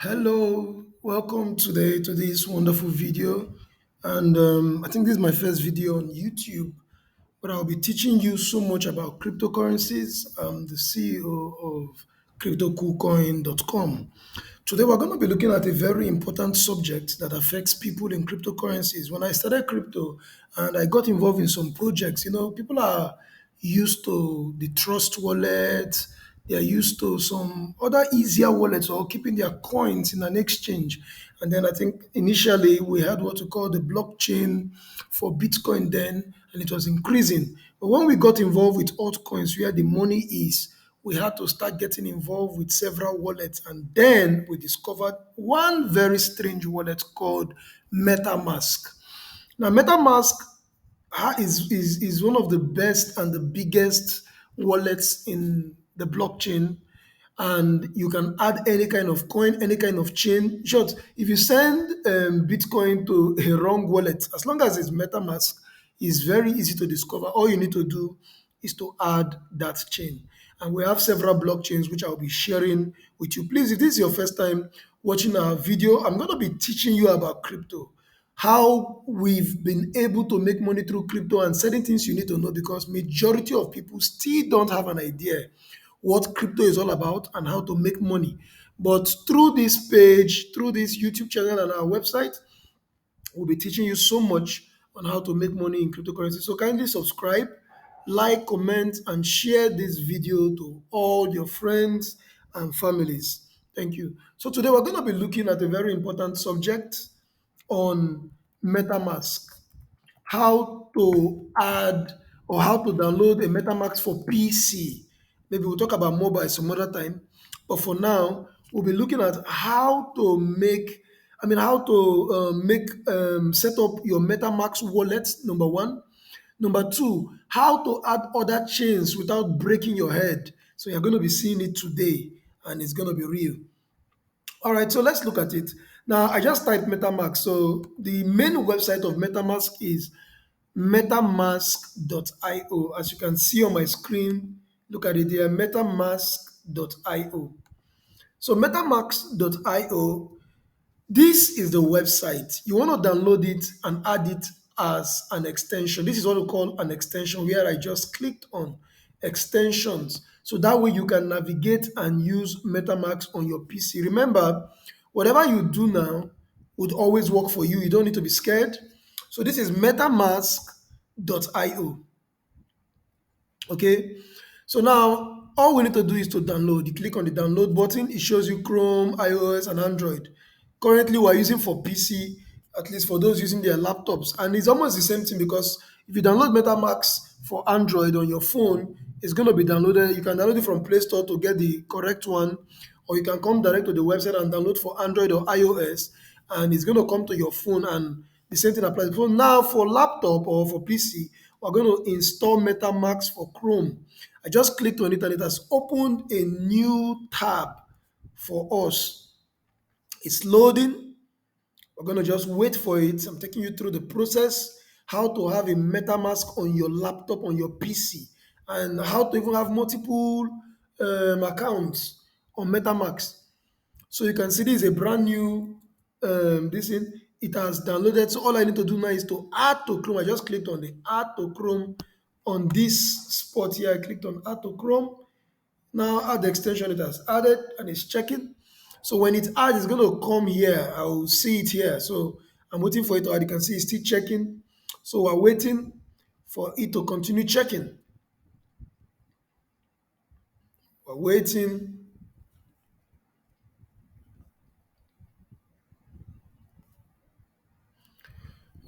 Hello, welcome today to this wonderful video. And I think this is my first video on YouTube, but I'll be teaching you so much about cryptocurrencies. I'm the CEO of CryptoCoolCoin.com. Today, we're going to be looking at a very important subject that affects people in cryptocurrencies. When I started crypto and I got involved in some projects, people are used to the Trust wallet, they are used to some other easier wallets or keeping their coins in an exchange. And then I think initially we had what we call the blockchain for Bitcoin then, and it was increasing. But when we got involved with altcoins, where the money is, we had to start getting involved with several wallets. And then we discovered one very strange wallet called Metamask. Now, Metamask is one of the best and the biggest wallets in the blockchain, and you can add any kind of coin, any kind of chain. In short, if you send Bitcoin to a wrong wallet, as long as it's MetaMask, it's very easy to discover. All you need to do is to add that chain. And we have several blockchains which I'll be sharing with you. Please, if this is your first time watching our video, I'm going to be teaching you about crypto, how we've been able to make money through crypto, and certain things you need to know, because majority of people still don't have an idea what crypto is all about and how to make money. But through this page, through this YouTube channel and our website, we'll be teaching you so much on how to make money in cryptocurrency. So kindly subscribe, like, comment, and share this video to all your friends and families. Thank you. So today we're going to be looking at a very important subject on MetaMask, how to add or how to download a MetaMask for PC. Maybe we'll talk about mobile some other time. But for now, we'll be looking at how to set up your MetaMask wallet, number one. Number two, how to add other chains without breaking your head. So you're going to be seeing it today, and it's going to be real. All right, so let's look at it. Now, I just typed MetaMask. So the main website of MetaMask is metamask.io. As you can see on my screen, look at it there, metamask.io. So metamask.io, this is the website. You want to download it and add it as an extension. This is what we call an extension, where I just clicked on extensions. So that way you can navigate and use MetaMask on your PC. Remember, whatever you do now would always work for you. You don't need to be scared. So this is metamask.io. Okay. So now all we need to do is to download. You click on the download button, it shows you Chrome, iOS, and Android. Currently, we're using for PC, at least for those using their laptops. And it's almost the same thing, because if you download MetaMask for Android on your phone, it's going to be downloaded. You can download it from Play Store to get the correct one, or you can come direct to the website and download for Android or iOS, and it's going to come to your phone, and the same thing applies. So now for laptop or for PC, we're going to install MetaMask for Chrome. I just clicked on it and it has opened a new tab for us. It's loading. We're going to just wait for it. I'm taking you through the process, how to have a MetaMask on your laptop, on your PC, and how to even have multiple accounts on MetaMask. So you can see this is a brand new this thing. It has downloaded. So all I need to do now is to add to Chrome. I just clicked on the add to Chrome on this spot here. I clicked on add to Chrome. Now add the extension. It has added and it's checking. So when it adds, it's going to come here. I will see it here. So I'm waiting for it to add. You can see it's still checking. So we're waiting for it to continue checking. We're waiting.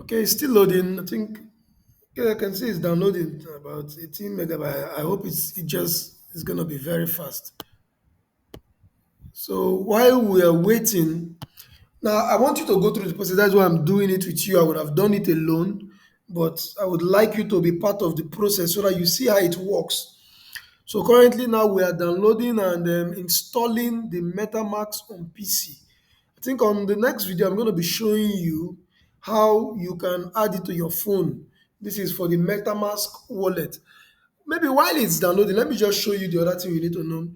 Okay, it's still loading. I think, yeah, I can see it's downloading about 18 megabyte. I hope it's gonna be very fast. So while we are waiting, now I want you to go through the process. That's why I'm doing it with you. I would have done it alone, but I would like you to be part of the process so that you see how it works. So currently now we are downloading and installing the MetaMask on PC. I think on the next video I'm going to be showing you how you can add it to your phone. This is for the MetaMask wallet. Maybe while it's downloading, let me just show you the other thing you need to know.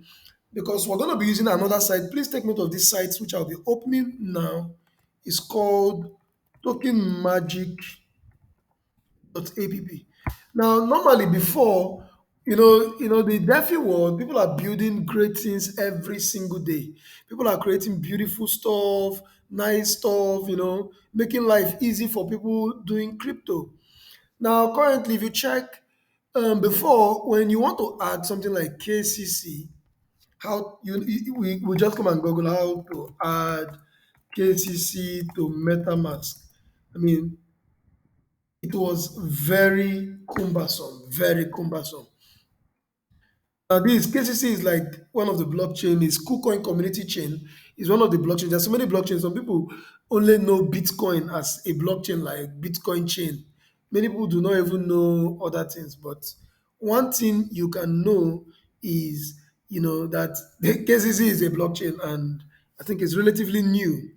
because we're going to be using another site. Please take note of this site, which I'll be opening now. It's called Token Magic app. Now, normally before, the DeFi world, people are building great things every single day. People are creating beautiful stuff, nice stuff, making life easy for people doing crypto. Now, currently, if you check, before, when you want to add something like KCC, how we just come and Google how to add KCC to MetaMask. I mean, it was very cumbersome, very cumbersome. This KCC is like one of the blockchain, is KuCoin community chain, is one of the blockchains. There's so many blockchains. Some people only know Bitcoin as a blockchain, like Bitcoin chain. Many people do not even know other things. But one thing you can know is, that the KCC is a blockchain, and I think it's relatively new.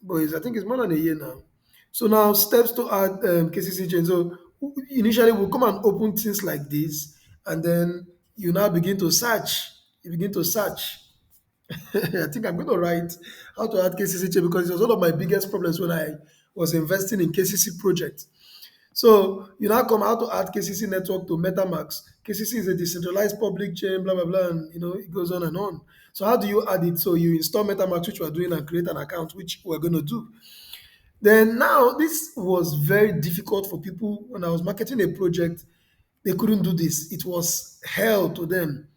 But I think it's more than a year now. So now steps to add KCC chain. So initially we'll come and open things like this, and then you now begin to search. You begin to search. I think I'm going to write how to add KCC chain, because it was one of my biggest problems when I was investing in KCC projects. So you now come out to add KCC network to MetaMask. KCC is a decentralized public chain, blah blah blah, and it goes on and on. So how do you add it? So you install MetaMask, which we're doing, and create an account, which we're going to do. Then now this was very difficult for people when I was marketing a project. They couldn't do this. It was hell to them.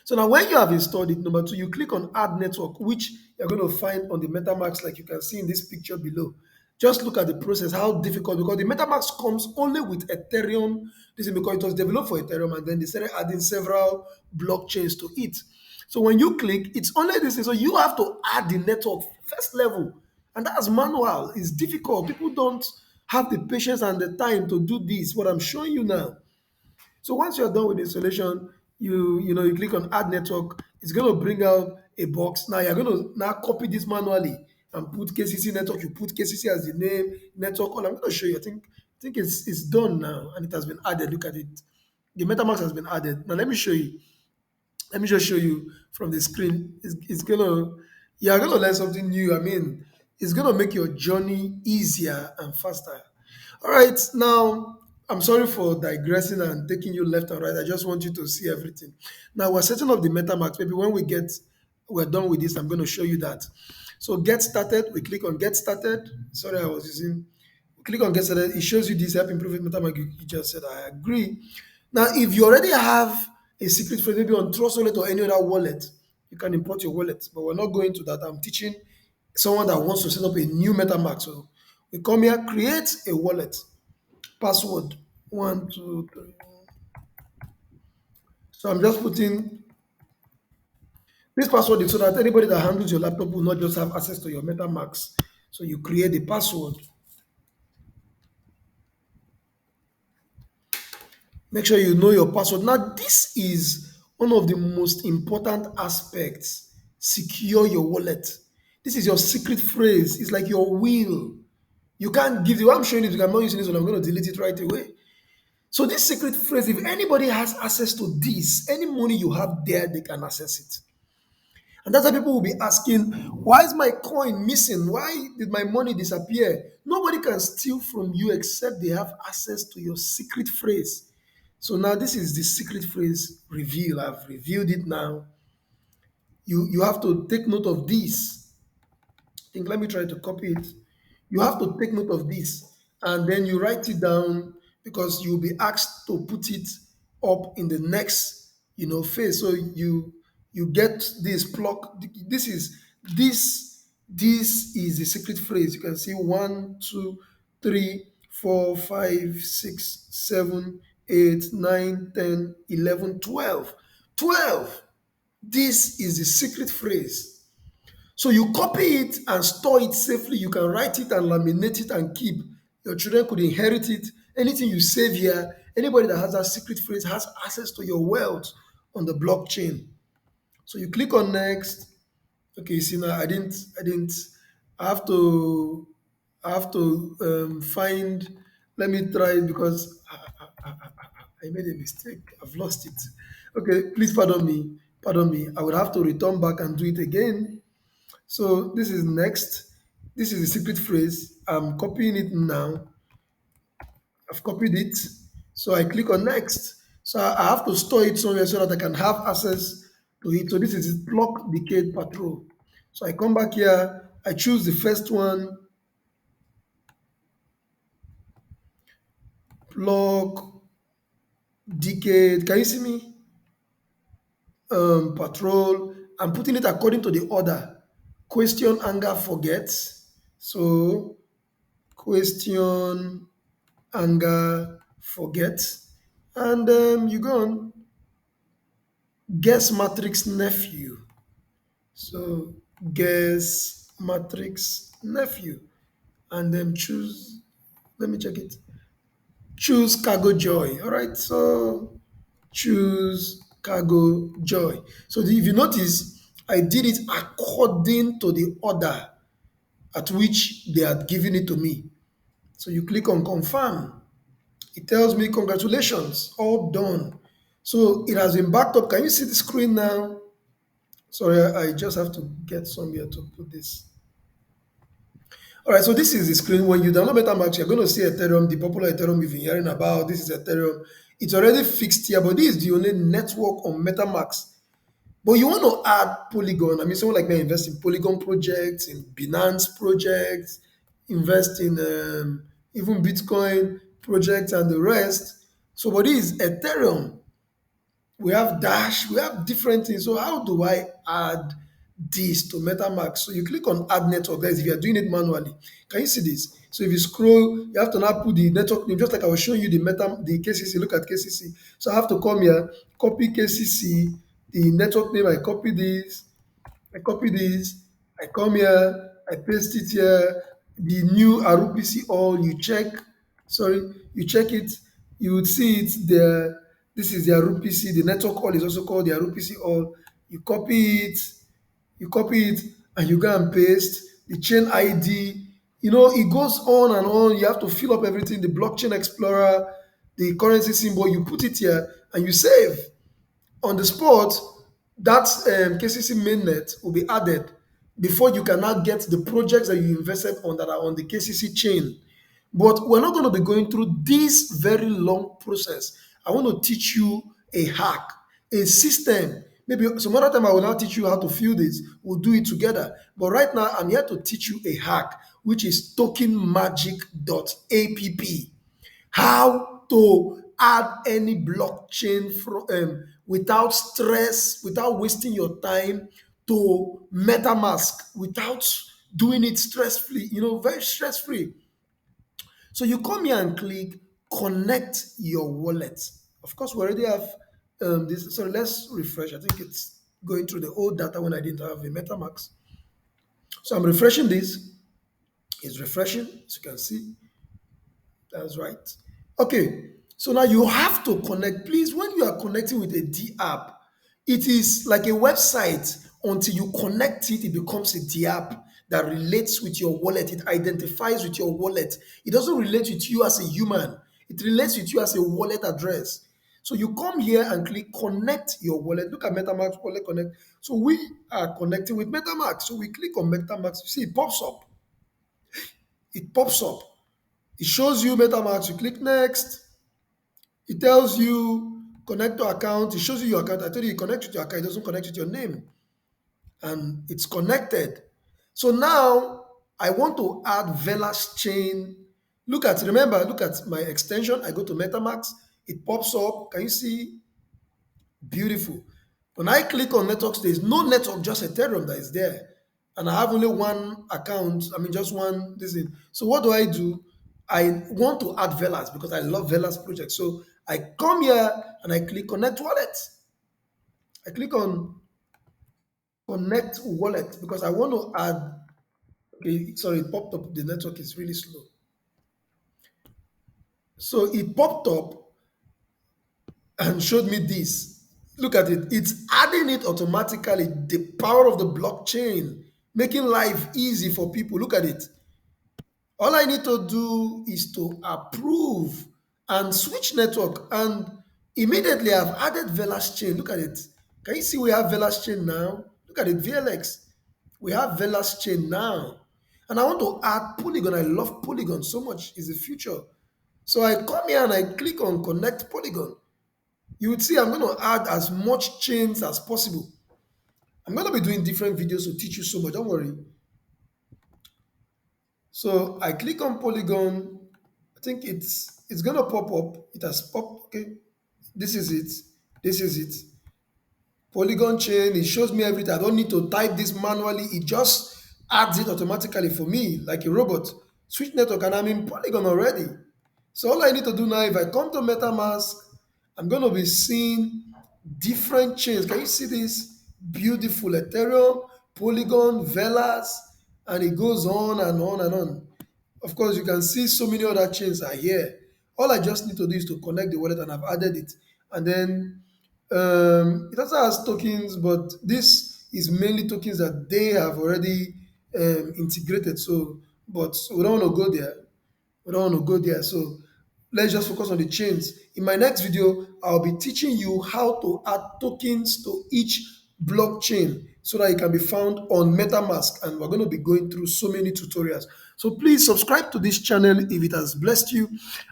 So now when you have installed it, number two, you click on add network, which you're going to find on the MetaMask, like you can see in this picture below. Just look at the process, how difficult, because the MetaMask comes only with Ethereum. This is because it was developed for Ethereum, and then they started adding several blockchains to it. So when you click, it's only this thing. So you have to add the network first level. And that's manual. It's difficult. People don't have the patience and the time to do this, what I'm showing you now. So once you're done with the installation, you click on add network. It's going to bring out a box. Now you're going to now copy this manually and put KCC network. You put KCC as the name, network. All I'm going to show you. I think it's done now, and it has been added. Look at it. The MetaMask has been added. Now let me show you. Let me just show you from the screen. It's gonna, you're gonna learn something new. I mean, it's gonna make your journey easier and faster. All right, now I'm sorry for digressing and taking you left and right. I just want you to see everything. Now we're setting up the MetaMask. Maybe when we're done with this, I'm going to show you that. So get started. We click on get started. Sorry, I was using. Click on get started. It shows you this help improve MetaMask. You just said I agree. Now, if you already have a secret phrase, maybe on Trust Wallet or any other wallet, you can import your wallet. But we're not going to that. I'm teaching someone that wants to set up a new MetaMask. So we come here, create a wallet, password 1 2 3. So I'm just putting this password is so that anybody that handles your laptop will not just have access to your MetaMask. So you create the password. Make sure you know your password. Now, this is one of the most important aspects. Secure your wallet. This is your secret phrase. It's like your will. You can't give the way I'm showing it. I'm not using this one. I'm going to delete it right away. So this secret phrase, if anybody has access to this, any money you have there, they can access it. And that's why people will be asking, why is my coin missing? Why did my money disappear? Nobody can steal from you except they have access to your secret phrase. So now this is the secret phrase reveal. I've revealed it now. You have to take note of this. Think, let me try to copy it. You have to take note of this, and then you write it down, because you'll be asked to put it up in the next phase. So you get this block. This is the secret phrase. You can see 1 2 3 4 5 6 7 8 9 10 11 12. 12. This is the secret phrase. So you copy it and store it safely. You can write it and laminate it and keep. Your children could inherit it. Anything you save here, anybody that has that secret phrase has access to your wealth on the blockchain. So you click on next. Okay, see now I have to find. Let me try it, because I made a mistake. I've lost it. Okay, please pardon me. Pardon me, I would have to return back and do it again. So this is next. This is the secret phrase. I'm copying it now. I've copied it. So I click on next. So I have to store it somewhere so that I can have access to it. So this is block decade patrol. So I come back here. I choose the first one, block decade. Can you see me? Patrol. I'm putting it according to the order. Question, anger, forget. So question, anger, forget. And you go on. Guess matrix nephew. So guess matrix nephew. And then choose, let me check it. Choose cargo joy. All right. So choose cargo joy. So if you notice, I did it according to the order at which they had given it to me. So you click on confirm. It tells me congratulations, all done. So it has been backed up. Can you see the screen now? Sorry, I just have to get somewhere to put this. All right, so this is the screen. When you download MetaMask, you're going to see Ethereum, the popular Ethereum you've been hearing about. This is Ethereum. It's already fixed here, but this is the only network on MetaMask. But you want to add Polygon. I mean, someone like me invest in Polygon projects, in Binance projects, invest in even Bitcoin projects and the rest. So, but this is Ethereum. We have Dash, we have different things. So how do I add this to MetaMask? So you click on add network. That is if you are doing it manually. Can you see this? So if you scroll, you have to now put the network name, just like I was showing you the KCC. Look at KCC. So I have to come here, copy KCC, the network name. I copy this, I come here, I paste it here. The new RUPC all you check, sorry, you check it, you would see it there. This is the RUPC, the network all is also called the RUPC all. You copy it, you copy it, and you go and paste the chain ID. You know, it goes on and on. You have to fill up everything, the blockchain explorer, the currency symbol, you put it here and you save on the spot. That KCC mainnet will be added before you can now get the projects that you invested on that are on the KCC chain. But we're not going to be going through this very long process. I want to teach you a hack, a system. Maybe some other time I will now teach you how to fill this. We'll do it together. But right now, I'm here to teach you a hack, which is tokenmagic.app, how to add any blockchain without stress, without wasting your time to MetaMask, without doing it stress free, very stress free. So you come here and click connect your wallet. Of course, we already have this. So let's refresh. I think it's going through the old data when I didn't have a MetaMask. So I'm refreshing this. It's refreshing, as you can see. That's right. Okay, so now you have to connect. Please, when you are connecting with a D app, it is like a website. Until you connect it, it becomes a D app that relates with your wallet. It identifies with your wallet. It doesn't relate with you as a human. It relates with you as a wallet address. So you come here and click connect your wallet. Look at MetaMask wallet connect. So we are connecting with MetaMask. So we click on MetaMask. You see, it pops up. It pops up. It shows you MetaMask. You click next. It tells you connect to account. It shows you your account. I told you connect with your account. It doesn't connect with your name. And it's connected. So now I want to add Velas chain. Look at my extension. I go to MetaMask. It pops up. Can you see? Beautiful. When I click on networks, there's no network, just Ethereum that is there. And I have only one account, I mean, just one. This is, so what do? I want to add Velas because I love Velas project. So I come here and I click connect wallet. I click on connect wallet because I want to add. Okay, sorry, it popped up. The network is really slow. So it popped up and showed me this. Look at it. It's adding it automatically. The power of the blockchain, making life easy for people. Look at it. All I need to do is to approve and switch network. And immediately I've added Velas chain. Look at it. Can you see we have Velas chain now? Look at it, VLX. We have Velas chain now. And I want to add Polygon. I love Polygon so much. It's the future. So I come here and I click on connect Polygon. You would see I'm going to add as much chains as possible. I'm going to be doing different videos to teach you so much. Don't worry. So I click on Polygon. I think it's going to pop up. It has popped. Okay. This is it. This is it. Polygon chain, it shows me everything. I don't need to type this manually. It just adds it automatically for me, like a robot. Switch network, and I'm in Polygon already. So all I need to do now, if I come to MetaMask, I'm going to be seeing different chains. Can you see this? Beautiful Ethereum, Polygon, Velas, and it goes on and on and on. Of course, you can see so many other chains are here. All I just need to do is to connect the wallet, and I've added it. And then it also has tokens, but this is mainly tokens that they have already integrated. So, but we don't want to go there. We don't want to go there. So let's just focus on the chains. In my next video, I'll be teaching you how to add tokens to each blockchain so that it can be found on MetaMask. And we're going to be going through so many tutorials. So please subscribe to this channel if it has blessed you,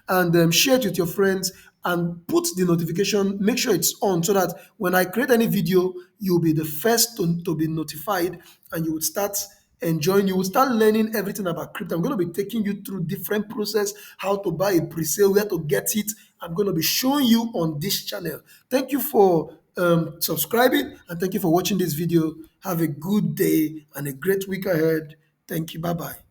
and share it with your friends, and put the notification, make sure it's on, so that when I create any video, you'll be the first to be notified, and you would start enjoying, you will start learning everything about crypto. I'm going to be taking you through different process, how to buy a pre-sale, where to get it. I'm going to be showing you on this channel. Thank you for subscribing, and thank you for watching this video. Have a good day and a great week ahead. Thank you. Bye bye.